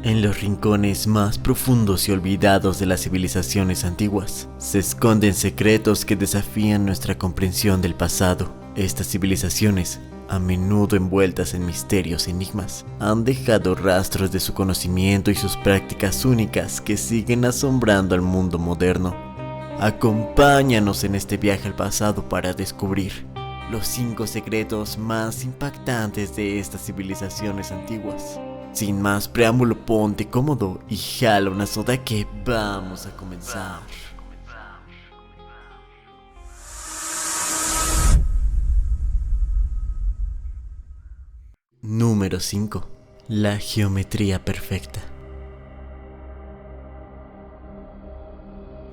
En los rincones más profundos y olvidados de las civilizaciones antiguas, se esconden secretos que desafían nuestra comprensión del pasado. Estas civilizaciones, a menudo envueltas en misterios y enigmas, han dejado rastros de su conocimiento y sus prácticas únicas que siguen asombrando al mundo moderno. Acompáñanos en este viaje al pasado para descubrir los 5 secretos más impactantes de estas civilizaciones antiguas. Sin más preámbulo, ponte cómodo y jala una soda que vamos a comenzar. Número 5. La geometría perfecta.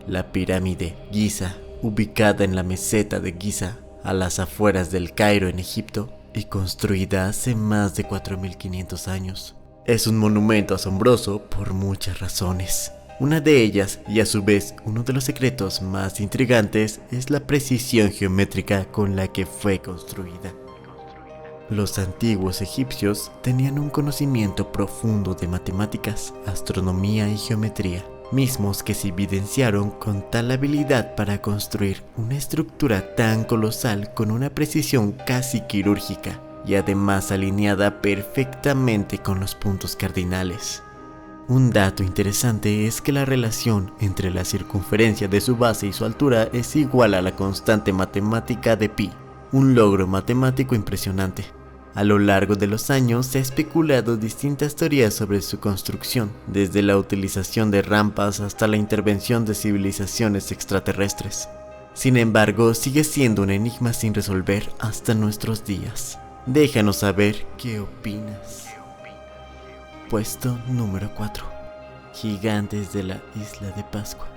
La pirámide Giza, ubicada en la meseta de Giza, a las afueras del Cairo en Egipto, y construida hace más de 4500 años. Es un monumento asombroso por muchas razones. Una de ellas, y a su vez uno de los secretos más intrigantes, es la precisión geométrica con la que fue construida. Los antiguos egipcios tenían un conocimiento profundo de matemáticas, astronomía y geometría, mismos que se evidenciaron con tal habilidad para construir una estructura tan colosal con una precisión casi quirúrgica, y además alineada perfectamente con los puntos cardinales. Un dato interesante es que la relación entre la circunferencia de su base y su altura es igual a la constante matemática de pi, un logro matemático impresionante. A lo largo de los años se ha especulado distintas teorías sobre su construcción, desde la utilización de rampas hasta la intervención de civilizaciones extraterrestres. Sin embargo, sigue siendo un enigma sin resolver hasta nuestros días. Déjanos saber qué opinas. Puesto número 4. Gigantes de la Isla de Pascua.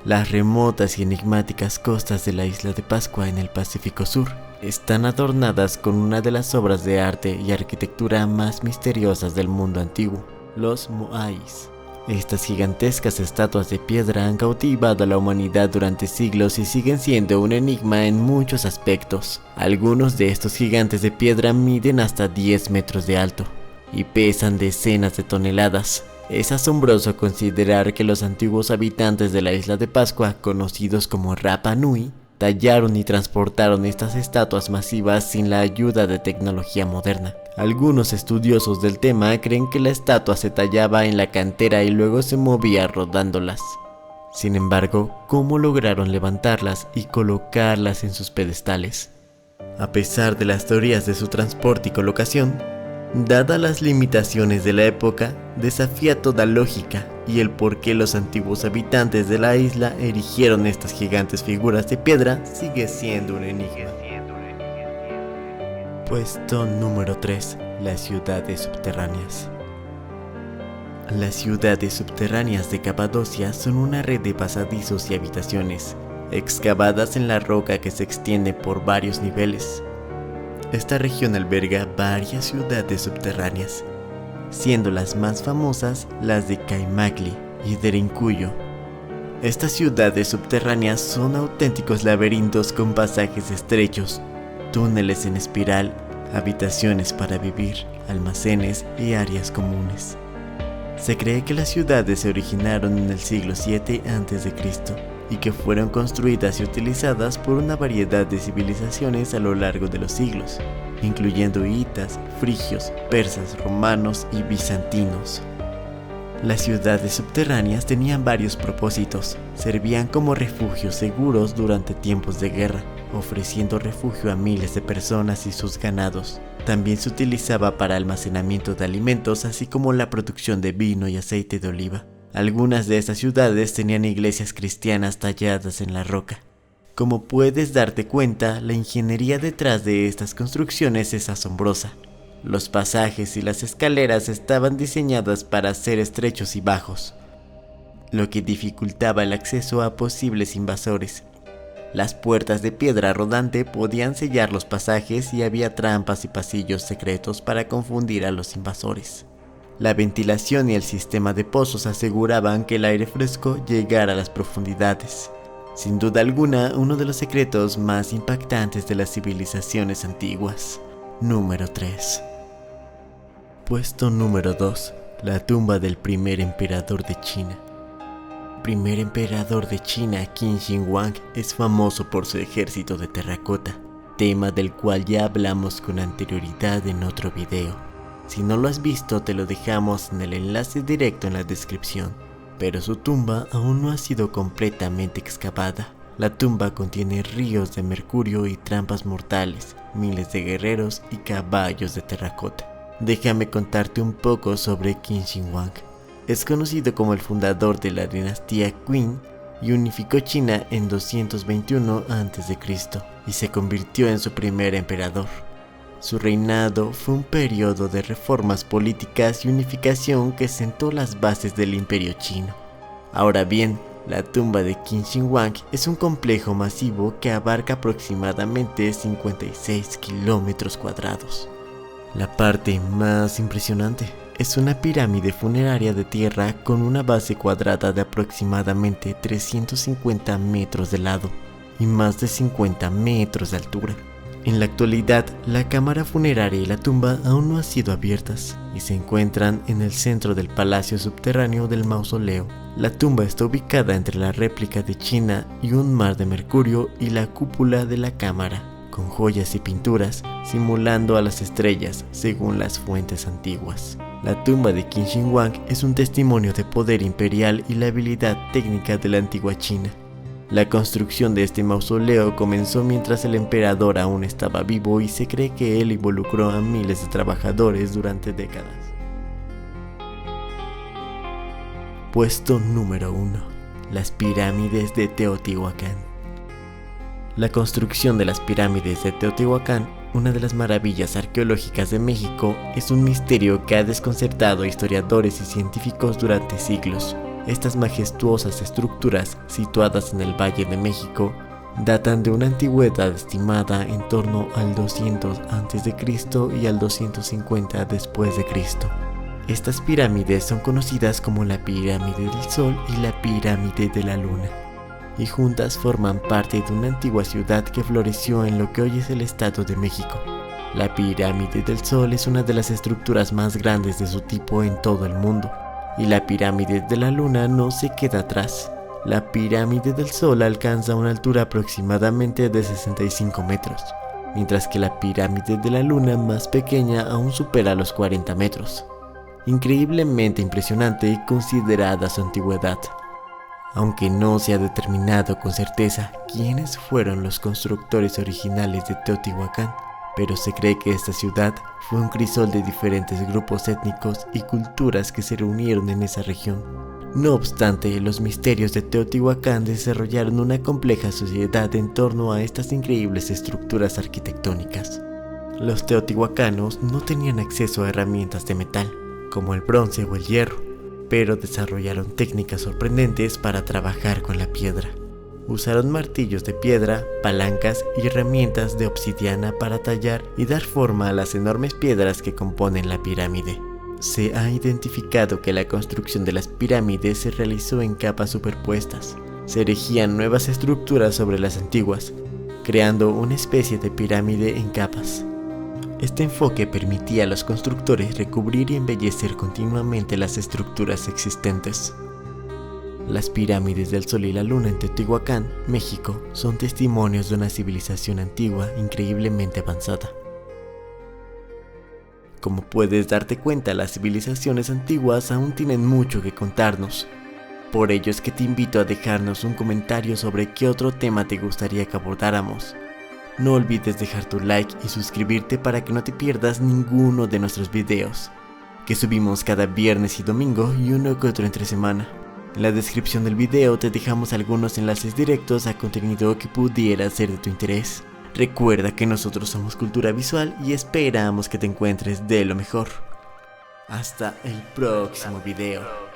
Las remotas y enigmáticas costas de la Isla de Pascua en el Pacífico Sur están adornadas con una de las obras de arte y arquitectura más misteriosas del mundo antiguo, los Moais. Estas gigantescas estatuas de piedra han cautivado a la humanidad durante siglos y siguen siendo un enigma en muchos aspectos. Algunos de estos gigantes de piedra miden hasta 10 metros de alto y pesan decenas de toneladas. Es asombroso considerar que los antiguos habitantes de la isla de Pascua, conocidos como Rapa Nui, tallaron y transportaron estas estatuas masivas sin la ayuda de tecnología moderna. Algunos estudiosos del tema creen que la estatua se tallaba en la cantera y luego se movía rodándolas. Sin embargo, ¿cómo lograron levantarlas y colocarlas en sus pedestales? A pesar de las teorías de su transporte y colocación, dadas las limitaciones de la época, desafía toda lógica y el por qué los antiguos habitantes de la isla erigieron estas gigantes figuras de piedra sigue siendo un enigma. Puesto número 3. Las ciudades subterráneas. Las ciudades subterráneas de Capadocia son una red de pasadizos y habitaciones, excavadas en la roca que se extiende por varios niveles. Esta región alberga varias ciudades subterráneas, siendo las más famosas las de Caimakli y Derinkuyu. Estas ciudades subterráneas son auténticos laberintos con pasajes estrechos, túneles en espiral, habitaciones para vivir, almacenes y áreas comunes. Se cree que las ciudades se originaron en el siglo VII a.C. y que fueron construidas y utilizadas por una variedad de civilizaciones a lo largo de los siglos, incluyendo hitas, frigios, persas, romanos y bizantinos. Las ciudades subterráneas tenían varios propósitos. Servían como refugios seguros durante tiempos de guerra, ofreciendo refugio a miles de personas y sus ganados. También se utilizaba para almacenamiento de alimentos, así como la producción de vino y aceite de oliva. Algunas de estas ciudades tenían iglesias cristianas talladas en la roca. Como puedes darte cuenta, la ingeniería detrás de estas construcciones es asombrosa. Los pasajes y las escaleras estaban diseñadas para ser estrechos y bajos, lo que dificultaba el acceso a posibles invasores. Las puertas de piedra rodante podían sellar los pasajes y había trampas y pasillos secretos para confundir a los invasores. La ventilación y el sistema de pozos aseguraban que el aire fresco llegara a las profundidades. Sin duda alguna, uno de los secretos más impactantes de las civilizaciones antiguas. Número 3. Puesto número 2. La tumba del primer emperador de China. El primer emperador de China, Qin Shi Huang, es famoso por su ejército de terracota, tema del cual ya hablamos con anterioridad en otro video. Si no lo has visto, te lo dejamos en el enlace directo en la descripción. Pero su tumba aún no ha sido completamente excavada. La tumba contiene ríos de mercurio y trampas mortales, miles de guerreros y caballos de terracota. Déjame contarte un poco sobre Qin Shi Huang. Es conocido como el fundador de la dinastía Qin y unificó China en 221 a.C. y se convirtió en su primer emperador. Su reinado fue un periodo de reformas políticas y unificación que sentó las bases del imperio chino. Ahora bien, la tumba de Qin Shi Huang es un complejo masivo que abarca aproximadamente 56 kilómetros cuadrados. La parte más impresionante es una pirámide funeraria de tierra con una base cuadrada de aproximadamente 350 metros de lado y más de 50 metros de altura. En la actualidad, la cámara funeraria y la tumba aún no han sido abiertas y se encuentran en el centro del palacio subterráneo del mausoleo. La tumba está ubicada entre la réplica de China y un mar de mercurio y la cúpula de la cámara, con joyas y pinturas simulando a las estrellas según las fuentes antiguas. La tumba de Qin Shi Huang es un testimonio de poder imperial y la habilidad técnica de la antigua China. La construcción de este mausoleo comenzó mientras el emperador aún estaba vivo y se cree que él involucró a miles de trabajadores durante décadas. Puesto número 1. Las pirámides de Teotihuacán. La construcción de las pirámides de Teotihuacán, una de las maravillas arqueológicas de México, es un misterio que ha desconcertado a historiadores y científicos durante siglos. Estas majestuosas estructuras, situadas en el Valle de México, datan de una antigüedad estimada en torno al 200 a.C. y al 250 después de Cristo. Estas pirámides son conocidas como la Pirámide del Sol y la Pirámide de la Luna, y juntas forman parte de una antigua ciudad que floreció en lo que hoy es el Estado de México. La Pirámide del Sol es una de las estructuras más grandes de su tipo en todo el mundo, y la Pirámide de la Luna no se queda atrás. La Pirámide del Sol alcanza una altura aproximadamente de 65 metros, mientras que la Pirámide de la Luna más pequeña aún supera los 40 metros. Increíblemente impresionante y considerada su antigüedad. Aunque no se ha determinado con certeza quiénes fueron los constructores originales de Teotihuacán, pero se cree que esta ciudad fue un crisol de diferentes grupos étnicos y culturas que se reunieron en esa región. No obstante, los misterios de Teotihuacán desarrollaron una compleja sociedad en torno a estas increíbles estructuras arquitectónicas. Los teotihuacanos no tenían acceso a herramientas de metal, como el bronce o el hierro, pero desarrollaron técnicas sorprendentes para trabajar con la piedra. Usaron martillos de piedra, palancas y herramientas de obsidiana para tallar y dar forma a las enormes piedras que componen la pirámide. Se ha identificado que la construcción de las pirámides se realizó en capas superpuestas. Se erigían nuevas estructuras sobre las antiguas, creando una especie de pirámide en capas. Este enfoque permitía a los constructores recubrir y embellecer continuamente las estructuras existentes. Las pirámides del Sol y la Luna en Teotihuacán, México, son testimonios de una civilización antigua increíblemente avanzada. Como puedes darte cuenta, las civilizaciones antiguas aún tienen mucho que contarnos. Por ello es que te invito a dejarnos un comentario sobre qué otro tema te gustaría que abordáramos. No olvides dejar tu like y suscribirte para que no te pierdas ninguno de nuestros videos, que subimos cada viernes y domingo y uno que otro entre semana. En la descripción del video te dejamos algunos enlaces directos a contenido que pudiera ser de tu interés. Recuerda que nosotros somos Cultura Visual y esperamos que te encuentres de lo mejor. Hasta el próximo video.